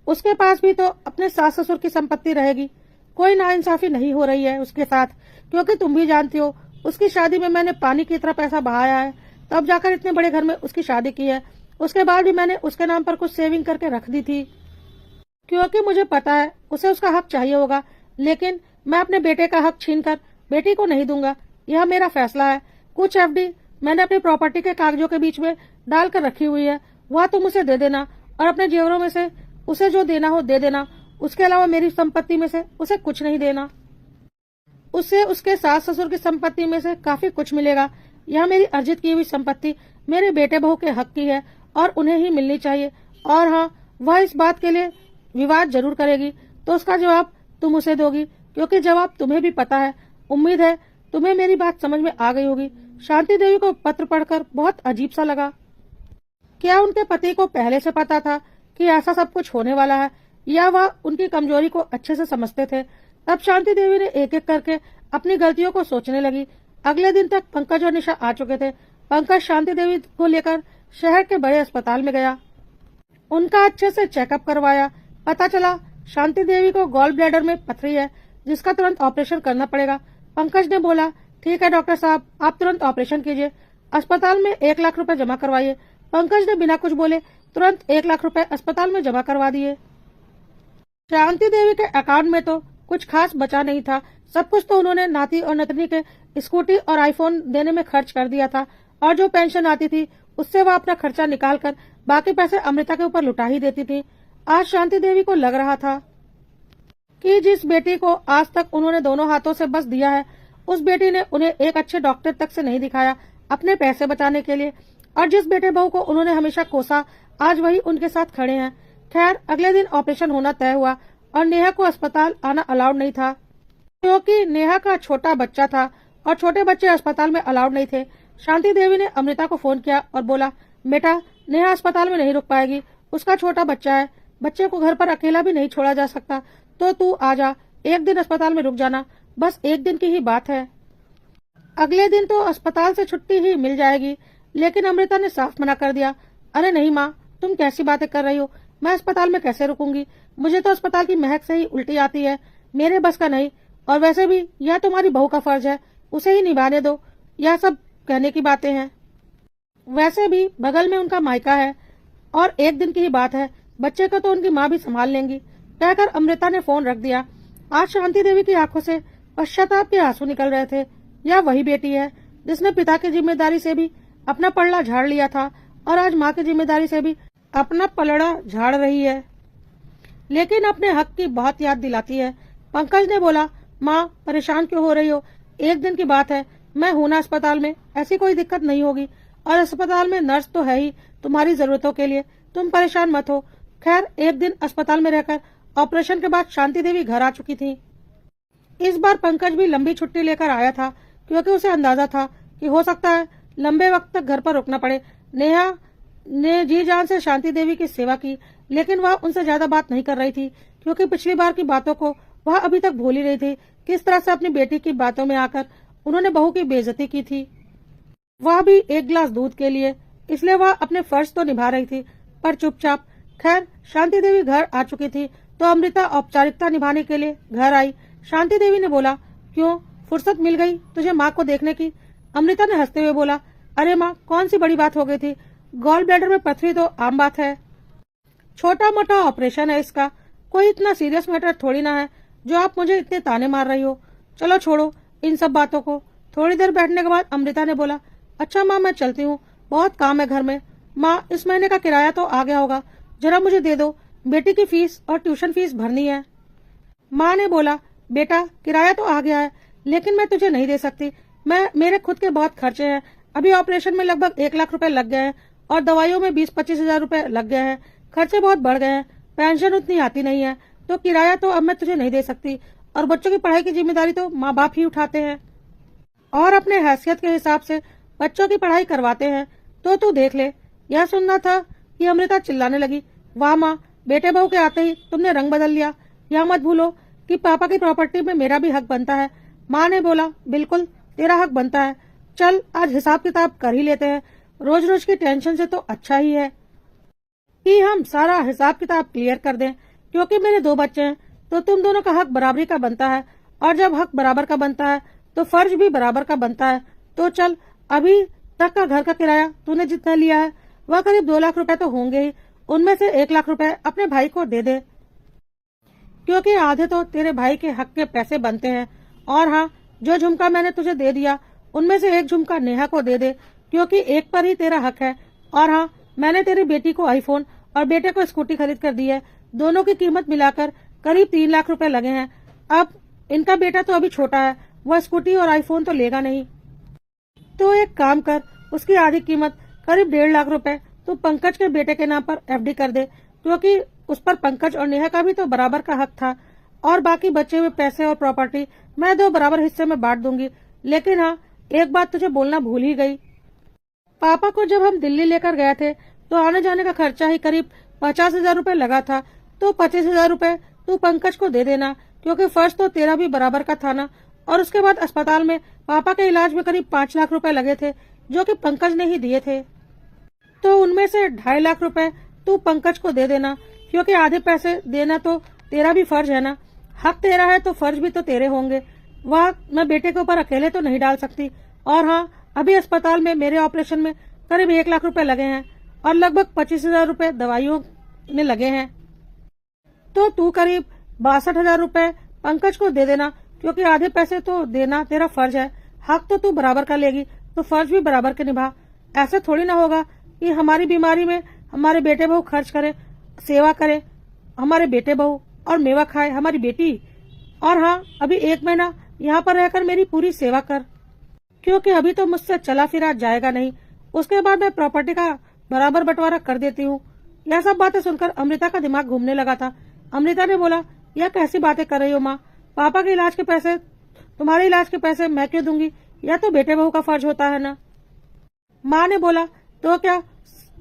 उसके पास भी तो अपने सास ससुर की संपत्ति रहेगी। कोई नाइंसाफी नहीं हो रही है उसके साथ, क्योंकि तुम भी जानती हो उसकी शादी में मैंने पानी की तरह पैसा बहाया है, तब जाकर इतने बड़े घर में उसकी शादी की है। उसके बाद भी मैंने उसके नाम पर कुछ सेविंग करके रख दी थी, क्योंकि मुझे पता है उसे उसका हक चाहिए होगा, लेकिन मैं अपने बेटे का हक छीनकर बेटी को नहीं दूंगा। यह मेरा फैसला है। कुछ एफडी मैंने अपनी प्रॉपर्टी के कागजों के बीच में डालकर रखी हुई है, वह तुम उसे दे देना, और अपने जेवरों में से उसे जो देना हो दे देना। उसके अलावा मेरी संपत्ति में से उसे कुछ नहीं देना। उससे उसके सास ससुर की संपत्ति में से काफी कुछ मिलेगा। यह मेरी अर्जित की हुई संपत्ति मेरे बेटे बहू के हक की है, और उन्हें ही मिलनी चाहिए। और हाँ, वह इस बात के लिए विवाद जरूर करेगी, तो उसका जवाब तुम उसे दोगी, क्योंकि जवाब तुम्हें भी पता है। उम्मीद है तुम्हें मेरी बात समझ में आ गई होगी। शांति देवी को पत्र पढ़कर बहुत अजीब सा लगा। क्या उनके पति को पहले से पता था कि ऐसा सब कुछ होने वाला है, या वह उनकी कमजोरी को अच्छे से समझते थे? तब शांति देवी ने एक एक करके अपनी गलतियों को सोचने लगी। अगले दिन तक पंकज और निशा आ चुके थे। पंकज शांति देवी को लेकर शहर के बड़े अस्पताल में गया, उनका अच्छे से चेकअप करवाया। पता चला शांति देवी को गॉल ब्लैडर में पथरी है, जिसका तुरंत ऑपरेशन करना पड़ेगा। पंकज ने बोला, ठीक है डॉक्टर साहब, आप तुरंत ऑपरेशन कीजिए, अस्पताल में 1 लाख रुपए जमा करवाइए। पंकज ने बिना कुछ बोले तुरंत 1 लाख रुपए अस्पताल में जमा करवा दिए। शांति देवी के अकाउंट में तो कुछ खास बचा नहीं था। सब कुछ तो उन्होंने नाती और नतनी के स्कूटी और आईफोन देने में खर्च कर दिया था, और जो पेंशन आती थी उससे वह अपना खर्चा निकालकर बाकी पैसे अमृता के ऊपर लुटा ही देती थी। आज शांति देवी को लग रहा था कि जिस बेटी को आज तक उन्होंने दोनों हाथों से बस दिया है, उस बेटी ने उन्हें एक अच्छे डॉक्टर तक से नहीं दिखाया अपने पैसे बचाने के लिए, और जिस बेटे बहू को उन्होंने हमेशा कोसा, आज वही उनके साथ खड़े हैं। खैर, अगले दिन ऑपरेशन होना तय हुआ और नेहा को अस्पताल आना अलाउड नहीं था, क्योंकि नेहा का छोटा बच्चा था और छोटे बच्चे अस्पताल में अलाउड नहीं थे। शांति देवी ने अमृता को फोन किया और बोला, बेटा, नेहा अस्पताल में नहीं रुक पाएगी, उसका छोटा बच्चा है, बच्चे को घर पर अकेला भी नहीं छोड़ा जा सकता, तो तू आ जा, एक दिन अस्पताल में रुक जाना, बस एक दिन की ही बात है। अगले दिन तो अस्पताल से छुट्टी ही मिल जाएगी। लेकिन अमृता ने साफ मना कर दिया, अरे नहीं माँ, तुम कैसी बातें कर रही हो, मैं अस्पताल में कैसे रुकूंगी, मुझे तो अस्पताल की महक से ही उल्टी आती है, मेरे बस का नहीं, और वैसे भी यह तुम्हारी बहू का फर्ज है, उसे ही निभाने दो, यह सब कहने की बातें हैं। वैसे भी बगल में उनका मायका है और एक दिन की ही बात है, बच्चे को तो उनकी माँ भी संभाल लेंगी। कहकर अमृता ने फोन रख दिया। आज शांति देवी की आंखों से पश्चाताप के आंसू निकल रहे थे। यह वही बेटी है जिसने पिता की जिम्मेदारी से भी अपना पलड़ा झाड़ लिया था और आज माँ की जिम्मेदारी से भी अपना पलड़ा झाड़ रही है, लेकिन अपने हक की बहुत याद दिलाती है। पंकज ने बोला, माँ परेशान क्यों हो रही हो, एक दिन की बात है, मैं हूं ना अस्पताल में, ऐसी कोई दिक्कत नहीं होगी, और अस्पताल में नर्स तो है ही तुम्हारी जरूरतों के लिए, तुम परेशान मत हो। खैर, एक दिन अस्पताल में रहकर ऑपरेशन के बाद शांति देवी घर आ चुकी थी। इस बार पंकज भी लंबी छुट्टी लेकर आया था, क्योंकि उसे अंदाजा था कि हो सकता है लंबे वक्त तक घर पर रुकना पड़े। नेहा ने जी जान से शांति देवी की सेवा की, लेकिन वह उनसे ज्यादा बात नहीं कर रही थी, क्योंकि पिछली बार की बातों को वह अभी तक भूल ही रही थी। किस तरह से अपनी बेटी की बातों में आकर उन्होंने बहू की बेइज्जती की थी, वह भी एक गिलास दूध के लिए, इसलिए वह अपने फर्ज तो निभा रही थी, पर चुपचाप। खैर, शांति देवी घर आ चुकी थी तो अमृता औपचारिकता निभाने के लिए घर आई। शांति देवी ने बोला, क्यों, फुर्सत मिल गई तुझे माँ को देखने की? अमृता ने हंसते हुए बोला, अरे माँ, कौन सी बड़ी बात हो गई थी, गॉल ब्लैडर में पथरी तो आम बात है, छोटा मोटा ऑपरेशन है इसका, कोई इतना सीरियस मैटर थोड़ी ना है जो आप मुझे इतने ताने मार रही हो। चलो छोड़ो इन सब बातों को। थोड़ी देर बैठने के बाद अमृता ने बोला, अच्छा माँ, मैं चलती हूँ, बहुत काम है घर में। माँ, इस महीने का किराया तो आ गया होगा, जरा मुझे दे दो, बेटी की फीस और ट्यूशन फीस भरनी है। माँ ने बोला, बेटा, किराया तो आ गया है, लेकिन मैं तुझे नहीं दे सकती, मेरे खुद के बहुत खर्चे हैं, अभी ऑपरेशन में लगभग 1 लाख रुपए लग गए हैं और दवाइयों में 20-25 हजार रुपए लग गए हैं, खर्चे बहुत बढ़ गए हैं, पेंशन उतनी आती नहीं है, तो किराया तो अब मैं तुझे नहीं दे सकती, और बच्चों की पढ़ाई की जिम्मेदारी तो माँ बाप ही उठाते हैं और अपने हैसियत के हिसाब से बच्चों की पढ़ाई करवाते हैं, तो तू देख ले। यह सुनना था कि अमृता चिल्लाने लगी, वाह माँ, बेटे बहू के आते ही तुमने रंग बदल लिया, यह मत भूलो कि पापा की प्रॉपर्टी में मेरा भी हक बनता है। माँ ने बोला, बिल्कुल तेरा हक बनता है, चल आज हिसाब किताब कर ही लेते हैं, रोज रोज की टेंशन से तो अच्छा ही है कि हम सारा हिसाब किताब क्लियर कर दें, क्योंकि मेरे 2 बच्चे हैं तो तुम दोनों का हक बराबरी का बनता है, और जब हक बराबर का बनता है तो फर्ज भी बराबर का बनता है। तो चल, अभी तक का घर का किराया तूने जितना लिया है वह करीब 2 लाख रुपए तो होंगे ही, उनमें से 1 लाख रुपए अपने भाई को दे दे, क्योंकि आधे तो तेरे भाई के हक के पैसे बनते हैं। और हाँ, जो झुमका मैंने तुझे दे दिया उनमें से 1 झुमका नेहा को दे दे, क्योंकि एक पर ही तेरा हक है। और हाँ, मैंने तेरी बेटी को आईफोन और बेटे को स्कूटी खरीद कर दी है, दोनों की कीमत मिलाकर करीब 3 लाख रुपए लगे हैं। अब इनका बेटा तो अभी छोटा है, वह स्कूटी और आईफोन तो लेगा नहीं, तो एक काम कर, उसकी आधी कीमत करीब 1.5 लाख रुपए तू पंकज के बेटे के नाम पर एफडी कर दे, क्योंकि उस पर पंकज और नेहा का भी तो बराबर का हक था, और बाकी बचे हुए पैसे और प्रॉपर्टी मैं 2 बराबर हिस्से में बांट दूंगी। लेकिन हाँ, एक बात तुझे बोलना भूल ही गई, पापा को जब हम दिल्ली लेकर गए थे तो आने जाने का खर्चा ही करीब 50,000 रुपए लगा था, तो 25,000 रुपए तू पंकज को दे देना, क्योंकि फर्ज तो तेरा भी बराबर का था ना। और उसके बाद अस्पताल में पापा के इलाज में करीब 5 लाख रुपए लगे थे, जो कि पंकज ने ही दिए थे। तो उनमें से 2.5 लाख रुपए तू पंकज को दे देना, क्योंकि आधे पैसे देना तो तेरा भी फर्ज है ना। हक तेरा है तो फर्ज भी तो तेरे होंगे। वह मैं बेटे के ऊपर अकेले तो नहीं डाल सकती। और हाँ, अभी अस्पताल में मेरे ऑपरेशन में करीब 1 लाख रुपए लगे हैं और लगभग 25,000 रुपए दवाइयों में लगे हैं। तो तू करीब 62,000 रुपए पंकज को दे देना, क्योंकि आधे पैसे तो देना तेरा फर्ज है। हक तो तू बराबर का लेगी, तो फर्ज भी बराबर के निभा। ऐसे थोड़ी ना होगा कि हमारी बीमारी में हमारे बेटे बहू खर्च करे, सेवा करे हमारे बेटे बहू, और मेवा खाए हमारी बेटी। और हाँ, अभी 1 महीना यहाँ पर रहकर मेरी पूरी सेवा कर, क्योंकि अभी तो मुझसे चला फिरा जाएगा नहीं। उसके बाद मैं प्रॉपर्टी का बराबर बंटवारा कर देती हूँ। यह सब बातें सुनकर अमृता का दिमाग घूमने लगा था। अमृता ने बोला, यह कैसी बातें कर रही हो माँ? पापा के इलाज के पैसे, तुम्हारे इलाज के पैसे मैं क्यों दूंगी? यह तो बेटे बहू का फर्ज होता है ना। माँ ने बोला, तो क्या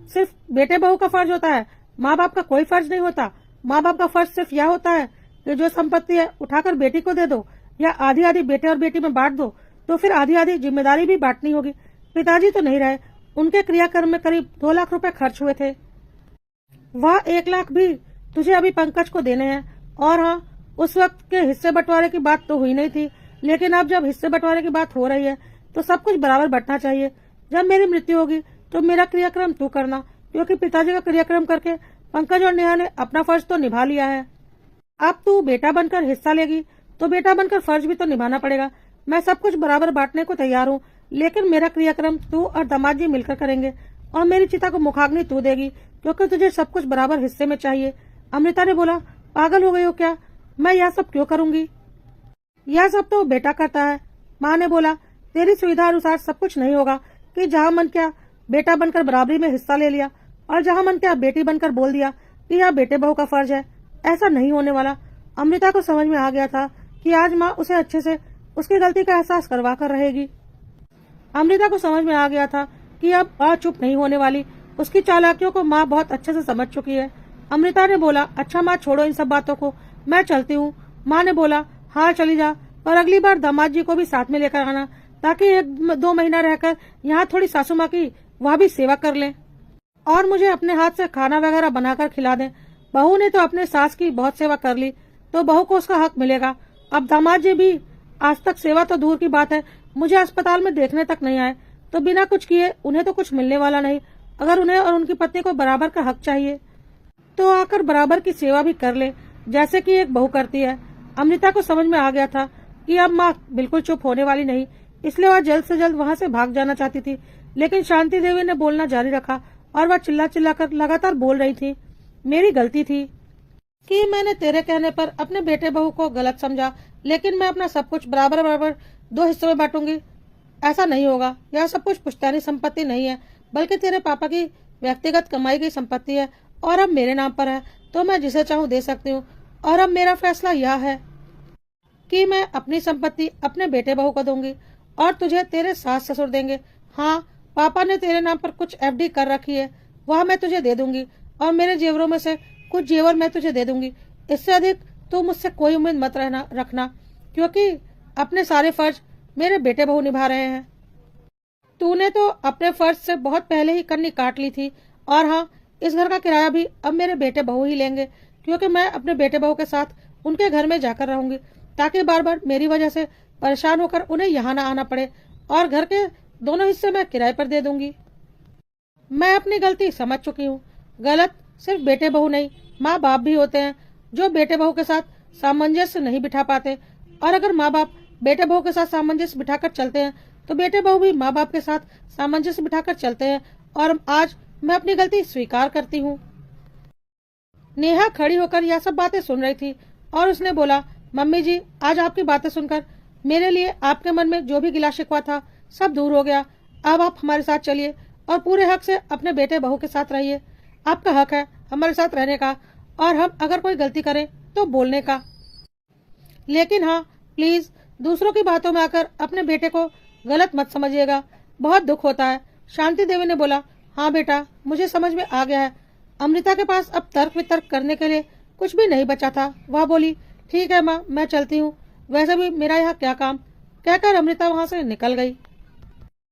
सिर्फ बेटे बहू का फर्ज होता है? माँ बाप का कोई फर्ज नहीं होता। माँ बाप का फर्ज सिर्फ यह होता है कि जो संपत्ति है उठाकर बेटी को दे दो, या आधी आधी बेटे और बेटी में बांट दो। तो फिर आधी आधी जिम्मेदारी भी बांटनी होगी। पिताजी तो नहीं रहे, उनके क्रियाक्रम में करीब 2 लाख रुपए खर्च हुए थे। वह 1 लाख भी तुझे अभी पंकज को देने हैं। और हाँ, उस वक्त के हिस्से बंटवारे की बात तो हुई नहीं थी, लेकिन अब जब हिस्से बंटवारे की बात हो रही है तो सब कुछ बराबर बंटना चाहिए। जब मेरी मृत्यु होगी तो मेरा क्रियाक्रम तू करना, क्योंकि पिताजी का क्रियाक्रम करके पंकज और नेहा ने अपना फर्ज तो निभा लिया है। अब तू बेटा बनकर हिस्सा लेगी तो बेटा बनकर फर्ज भी तो निभाना पड़ेगा। मैं सब कुछ बराबर बांटने को तैयार हूँ, लेकिन मेरा क्रियाक्रम तू और दामाद जी मिलकर करेंगे, और मेरी चिता को मुखाग्नि तू देगी, क्योंकि तुझे सब कुछ बराबर हिस्से में चाहिए। अमृता ने बोला, पागल हो गई हो क्या? मैं यह सब क्यों करूंगी? यह सब तो बेटा करता है। माँ ने बोला, तेरी सुविधा अनुसार सब कुछ नहीं होगा कि जहाँ मन क्या बेटा बनकर बराबरी में हिस्सा ले लिया, और जहाँ मन क्या बेटी बनकर बोल दिया कि यह बेटे बहू का फर्ज है। ऐसा नहीं होने वाला। अमृता को समझ में आ गया था कि आज माँ उसे अच्छे से उसकी गलती का एहसास करवा कर रहेगी। अमृता को समझ में आ गया था कि अब चुप नहीं होने वाली। उसकी चालाकियों को माँ बहुत अच्छे से समझ चुकी है। अमृता ने बोला, अच्छा माँ, छोड़ो इन सब बातों को, मैं चलती हूँ। माँ ने बोला, हाँ चली जा, पर अगली बार दामाद जी को भी साथ में लेकर आना, ताकि 1-2 महीना रहकर यहाँ थोड़ी सासू माँ की वह भी सेवा कर लें, और मुझे अपने हाथ से खाना वगैरह बनाकर खिला दें। बहू ने तो अपने सास की बहुत सेवा कर ली, तो बहू को उसका हक मिलेगा। अब दामाद जी भी आज तक सेवा तो दूर की बात है, मुझे अस्पताल में देखने तक नहीं आए, तो बिना कुछ किए उन्हें तो कुछ मिलने वाला नहीं। अगर उन्हें और उनकी पत्नी को बराबर का हक चाहिए तो आकर बराबर की सेवा भी कर ले, जैसे कि एक बहू करती है। अमृता को समझ में आ गया था कि अब माँ बिल्कुल चुप होने वाली नहीं, इसलिए वह जल्द से जल्द वहाँ से भाग जाना चाहती थी। लेकिन शांति देवी ने बोलना जारी रखा, और वह चिल्ला चिल्ला कर लगातार बोल रही थी, मेरी गलती थी कि मैंने तेरे कहने पर अपने बेटे बहू को गलत समझा, लेकिन मैं अपना सब कुछ बराबर बराबर 2 हिस्सों में बांटूंगी। ऐसा नहीं होगा। यह सब कुछ पुश्तैनी संपत्ति नहीं है, बल्कि तेरे पापा की व्यक्तिगत कमाई गई संपत्ति है, और अब मेरे नाम पर है, तो मैं जिसे चाहूँ दे सकती हूँ। और अब मेरा फैसला यह है कि मैं अपनी संपत्ति अपने बेटे बहू को दूंगी, और तुझे तेरे सास ससुर देंगे। हाँ, पापा ने तेरे नाम पर कुछ एफडी कर रखी है, वह मैं तुझे दे दूंगी, और मेरे जेवरों में से कुछ जेवर मैं तुझे दे दूंगी। इससे अधिक तू मुझसे कोई उम्मीद मत रखना, क्योंकि अपने सारे फर्ज मेरे बेटे बहू निभा रहे हैं। तूने तो अपने फर्ज से बहुत पहले ही कन्नी काट ली थी। और हाँ, इस घर का किराया भी अब मेरे बेटे बहू ही लेंगे, क्योंकि मैं अपने बेटे बहू के साथ उनके घर में जाकर रहूंगी, ताकि बार बार मेरी वजह से परेशान होकर उन्हें यहाँ न आना पड़े। और घर के दोनों हिस्से मैं किराए पर दे दूंगी। मैं अपनी गलती समझ चुकी हूँ। गलत सिर्फ बेटे बहू नहीं, माँ बाप भी होते हैं, जो बेटे बहू के साथ सामंजस्य नहीं बिठा पाते। और अगर माँ बाप बेटे बहू के साथ सामंजस्य बिठाकर चलते हैं, तो बेटे बहू भी माँ बाप के साथ सामंजस्य बिठाकर चलते हैं। और आज मैं अपनी गलती स्वीकार करती हूँ। नेहा खड़ी होकर यह सब बातें सुन रही थी, और उसने बोला, मम्मी जी, आज आपकी बातें सुनकर मेरे लिए आपके मन में जो भी गिला शिकवा था सब दूर हो गया। अब आप हमारे साथ चलिए और पूरे हक से अपने बेटे बहू के साथ रहिए। आपका हक है हमारे साथ रहने का, और हम अगर कोई गलती करें तो बोलने का। लेकिन हाँ, प्लीज दूसरों की बातों में आकर अपने बेटे को गलत मत समझिएगा, बहुत दुख होता है। शांति देवी ने बोला, हाँ बेटा, मुझे समझ में आ गया है। अमृता के पास अब तर्क वितर्क करने के लिए कुछ भी नहीं बचा था। वह बोली, ठीक है माँ, मैं चलती हूँ, वैसे भी मेरा यहाँ क्या काम। कहकर अमृता वहां से निकल गई।